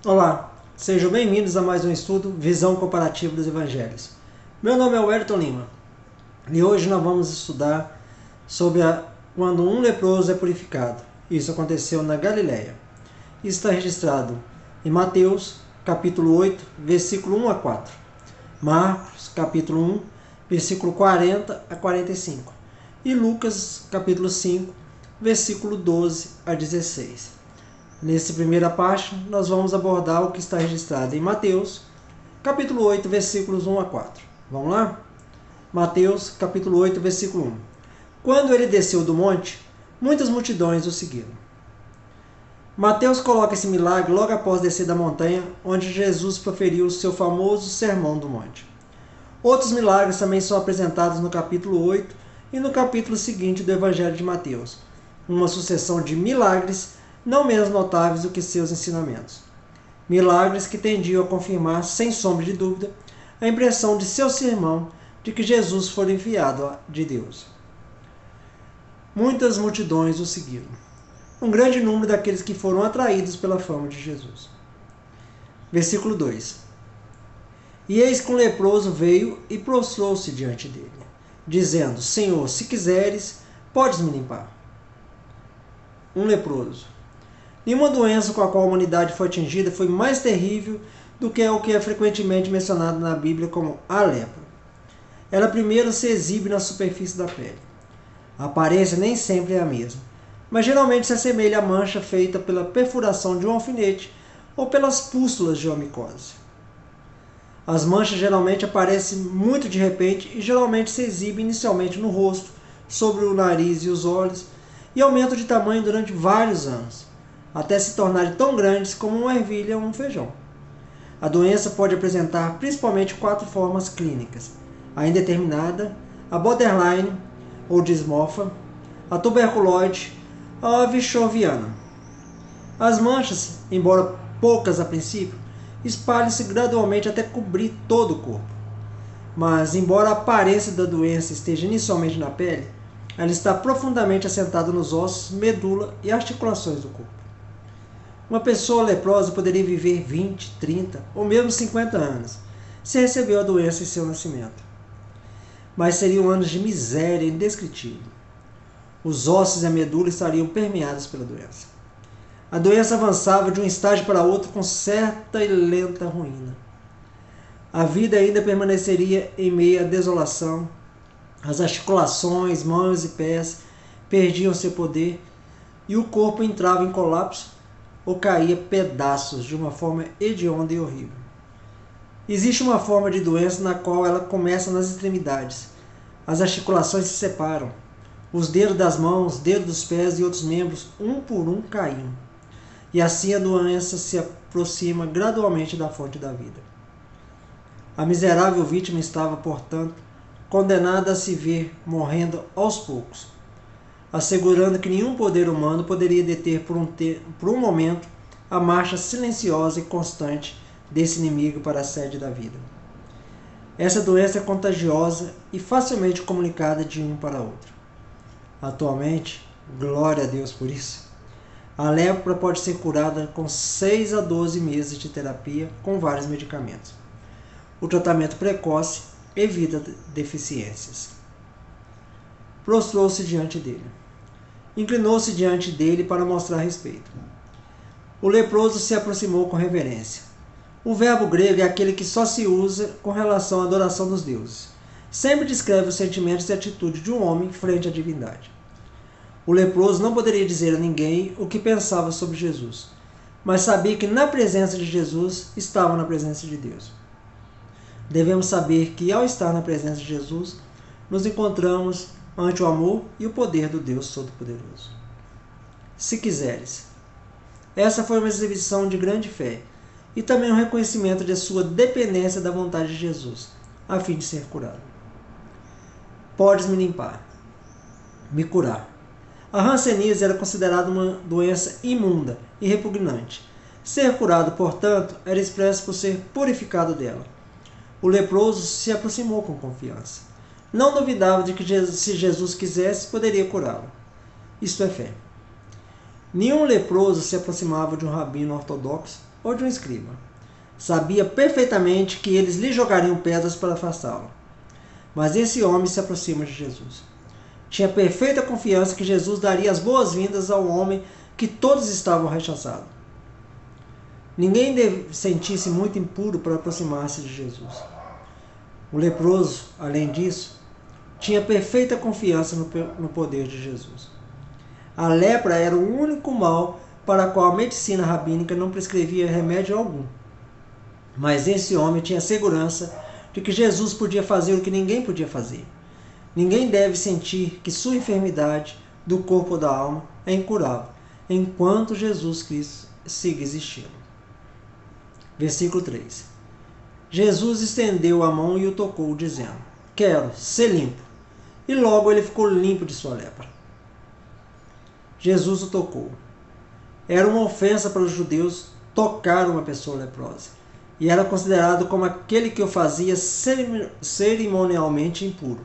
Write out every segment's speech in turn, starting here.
Olá, sejam bem-vindos a mais um estudo Visão Comparativa dos Evangelhos. Meu nome é Wellington Lima e hoje nós vamos estudar sobre quando um leproso é purificado. Isso aconteceu na Galileia. Isso está registrado em Mateus, capítulo 8, versículo 1 a 4. Marcos, capítulo 1, versículo 40 a 45. E Lucas, capítulo 5, versículo 12 a 16. Nessa primeira parte, nós vamos abordar o que está registrado em Mateus, capítulo 8, versículos 1 a 4. Vamos lá? Mateus, capítulo 8, versículo 1. Quando ele desceu do monte, muitas multidões o seguiram. Mateus coloca esse milagre logo após descer da montanha, onde Jesus proferiu o seu famoso Sermão do Monte. Outros milagres também são apresentados no capítulo 8 e no capítulo seguinte do Evangelho de Mateus, uma sucessão de milagres não menos notáveis do que seus ensinamentos. Milagres que tendiam a confirmar, sem sombra de dúvida, a impressão de seu sermão de que Jesus foi enviado de Deus. Muitas multidões o seguiram. Um grande número daqueles que foram atraídos pela fama de Jesus. Versículo 2. E eis que um leproso veio e prostrou-se diante dele, dizendo: Senhor, se quiseres, podes me limpar. Um leproso. Nenhuma doença com a qual a humanidade foi atingida foi mais terrível do que o que é frequentemente mencionado na Bíblia como a lepra. Ela primeiro se exibe na superfície da pele. A aparência nem sempre é a mesma, mas geralmente se assemelha à mancha feita pela perfuração de um alfinete ou pelas pústulas de uma micose. As manchas geralmente aparecem muito de repente e geralmente se exibem inicialmente no rosto, sobre o nariz e os olhos, e aumentam de tamanho durante vários anos, até se tornarem tão grandes como uma ervilha ou um feijão. A doença pode apresentar principalmente 4 formas clínicas: a indeterminada, a borderline ou dismorfa, a tuberculose, a vichoviana. As manchas, embora poucas a princípio, espalham-se gradualmente até cobrir todo o corpo. Mas, embora a aparência da doença esteja inicialmente na pele, ela está profundamente assentada nos ossos, medula e articulações do corpo. Uma pessoa leprosa poderia viver 20, 30 ou mesmo 50 anos, se recebeu a doença em seu nascimento. Mas seriam anos de miséria indescritível. Os ossos e a medula estariam permeados pela doença. A doença avançava de um estágio para outro com certa e lenta ruína. A vida ainda permaneceria em meio à desolação. As articulações, mãos e pés perdiam seu poder e o corpo entrava em colapso ou caía pedaços de uma forma hedionda e horrível. Existe uma forma de doença na qual ela começa nas extremidades. As articulações se separam. Os dedos das mãos, dedos dos pés e outros membros, um por um, caíam. E assim a doença se aproxima gradualmente da fonte da vida. A miserável vítima estava, portanto, condenada a se ver morrendo aos poucos, assegurando que nenhum poder humano poderia deter por um momento a marcha silenciosa e constante desse inimigo para a sede da vida. Essa doença é contagiosa e facilmente comunicada de um para outro. Atualmente, glória a Deus por isso, a lepra pode ser curada com 6 a 12 meses de terapia com vários medicamentos. O tratamento precoce evita deficiências. Prostrou-se diante dele. Inclinou-se diante dele para mostrar respeito. O leproso se aproximou com reverência. O verbo grego é aquele que só se usa com relação à adoração dos deuses. Sempre descreve os sentimentos e atitudes de um homem frente à divindade. O leproso não poderia dizer a ninguém o que pensava sobre Jesus, mas sabia que na presença de Jesus estava na presença de Deus. Devemos saber que, ao estar na presença de Jesus, nos encontramos ante o amor e o poder do Deus Todo-Poderoso. Se quiseres. Essa foi uma exibição de grande fé e também um reconhecimento de sua dependência da vontade de Jesus, a fim de ser curado. Podes me limpar, me curar. A hanseníase era considerada uma doença imunda e repugnante. Ser curado, portanto, era expresso por ser purificado dela. O leproso se aproximou com confiança. Não duvidava de que se Jesus quisesse, poderia curá-lo. Isto é fé. Nenhum leproso se aproximava de um rabino ortodoxo ou de um escriba. Sabia perfeitamente que eles lhe jogariam pedras para afastá-lo. Mas esse homem se aproxima de Jesus. Tinha perfeita confiança que Jesus daria as boas-vindas ao homem que todos estavam rechaçando. Ninguém deve sentir-se muito impuro para aproximar-se de Jesus. O leproso, além disso, tinha perfeita confiança no poder de Jesus. A lepra era o único mal para o qual a medicina rabínica não prescrevia remédio algum. Mas esse homem tinha segurança de que Jesus podia fazer o que ninguém podia fazer. Ninguém deve sentir que sua enfermidade do corpo ou da alma é incurável, enquanto Jesus Cristo siga existindo. Versículo 3. Jesus estendeu a mão e o tocou, dizendo: quero ser limpo. E logo ele ficou limpo de sua lepra. Jesus o tocou. Era uma ofensa para os judeus tocar uma pessoa leprosa, e era considerado como aquele que o fazia cerimonialmente impuro.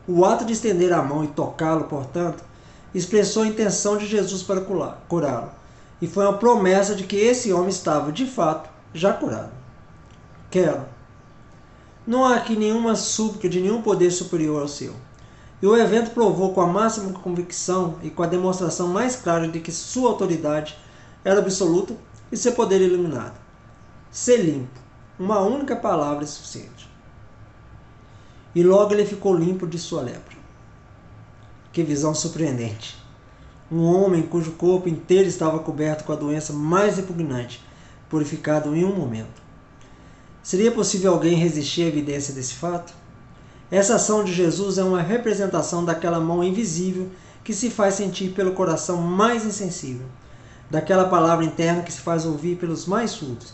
O ato de estender a mão e tocá-lo, portanto, expressou a intenção de Jesus para curá-lo, e foi uma promessa de que esse homem estava, de fato, já curado. Quero. Não há aqui nenhuma súplica de nenhum poder superior ao seu. E o evento provou com a máxima convicção e com a demonstração mais clara de que sua autoridade era absoluta e seu poder ilimitado. Ser limpo. Uma única palavra é suficiente. E logo ele ficou limpo de sua lepra. Que visão surpreendente! Um homem cujo corpo inteiro estava coberto com a doença mais repugnante, purificado em um momento. Seria possível alguém resistir à evidência desse fato? Essa ação de Jesus é uma representação daquela mão invisível que se faz sentir pelo coração mais insensível, daquela palavra interna que se faz ouvir pelos mais surdos,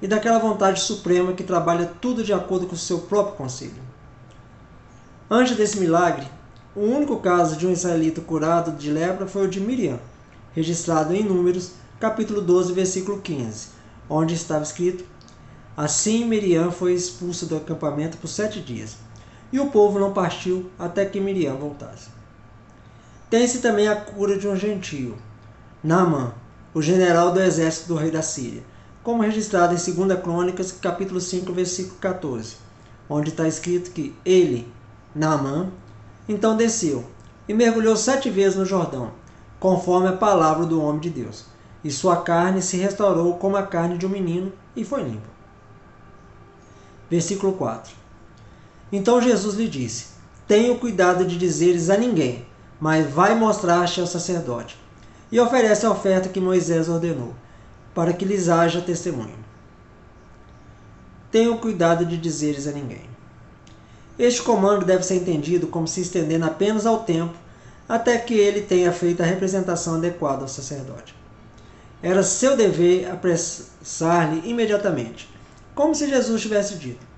e daquela vontade suprema que trabalha tudo de acordo com o seu próprio conselho. Antes desse milagre, o único caso de um israelita curado de lepra foi o de Miriam, registrado em Números, capítulo 12, versículo 15, onde estava escrito: assim Miriam foi expulsa do acampamento por 7 dias, e o povo não partiu até que Miriam voltasse. Tem-se também a cura de um gentio, Naamã, o general do exército do rei da Síria, como registrado em 2 Crônicas, capítulo 5, versículo 14, onde está escrito que ele, Naamã, então desceu e mergulhou 7 vezes no Jordão, conforme a palavra do homem de Deus, e sua carne se restaurou como a carne de um menino e foi limpa. Versículo 4. Então Jesus lhe disse: tenha cuidado de dizeres a ninguém, mas vai mostrar-te ao sacerdote, e oferece a oferta que Moisés ordenou, para que lhes haja testemunho. Tenha cuidado de dizeres a ninguém. Este comando deve ser entendido como se estendendo apenas ao tempo, até que ele tenha feito a representação adequada ao sacerdote. Era seu dever apressar-lhe imediatamente, como se Jesus tivesse dito: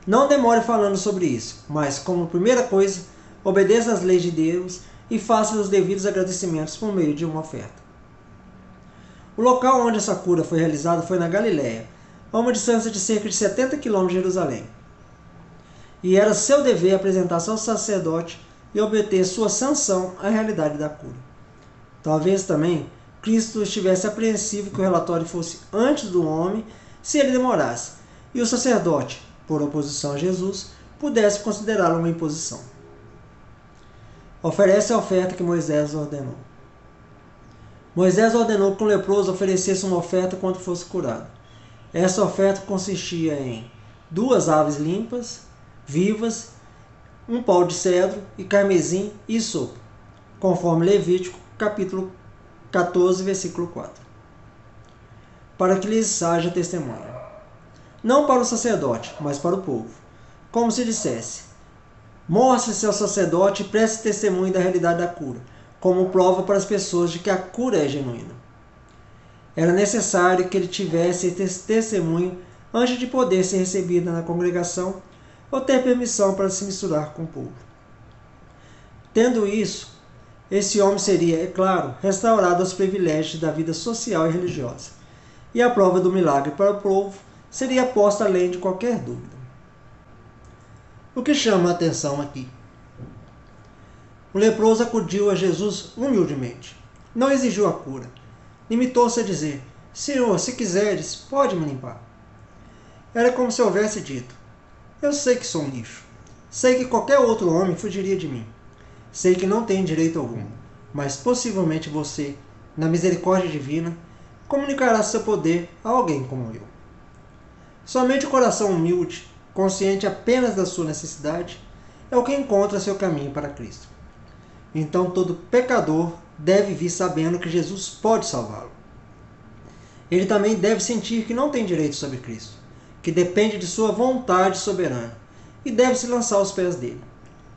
não demore falando sobre isso, mas, como primeira coisa, obedeça às leis de Deus e faça os devidos agradecimentos por meio de uma oferta. O local onde essa cura foi realizada foi na Galiléia, a uma distância de cerca de 70 km de Jerusalém. E era seu dever apresentar-se ao sacerdote e obter sua sanção à realidade da cura. Talvez também Cristo estivesse apreensivo que o relatório fosse antes do homem, se ele demorasse, e o sacerdote, por oposição a Jesus, pudesse considerá-lo uma imposição. Oferece a oferta que Moisés ordenou. Moisés ordenou que um leproso oferecesse uma oferta quando fosse curado. Essa oferta consistia em 2 aves limpas, vivas, um pau de cedro e carmesim e sopo, conforme Levítico, capítulo 14, versículo 4. Para que lhes haja testemunho. Não para o sacerdote, mas para o povo. Como se dissesse: mostre-se ao sacerdote e preste testemunho da realidade da cura, como prova para as pessoas de que a cura é genuína. Era necessário que ele tivesse esse testemunho antes de poder ser recebido na congregação ou ter permissão para se misturar com o povo. Tendo isso, esse homem seria, é claro, restaurado aos privilégios da vida social e religiosa, e a prova do milagre para o povo seria posta além de qualquer dúvida. O que chama a atenção aqui? O leproso acudiu a Jesus humildemente. Não exigiu a cura. Limitou-se a dizer: Senhor, se quiseres, pode me limpar. Era como se houvesse dito: Eu sei que sou um lixo. Sei que qualquer outro homem fugiria de mim. Sei que não tenho direito algum, mas possivelmente você, na misericórdia divina, comunicará seu poder a alguém como eu. Somente o coração humilde, consciente apenas da sua necessidade, é o que encontra seu caminho para Cristo. Então todo pecador deve vir sabendo que Jesus pode salvá-lo. Ele também deve sentir que não tem direito sobre Cristo, que depende de sua vontade soberana, e deve se lançar aos pés dele.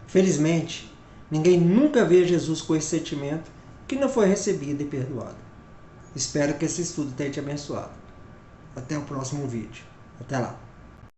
Felizmente, ninguém nunca vê Jesus com esse sentimento que não foi recebido e perdoado. Espero que esse estudo tenha te abençoado. Até o próximo vídeo. Até lá.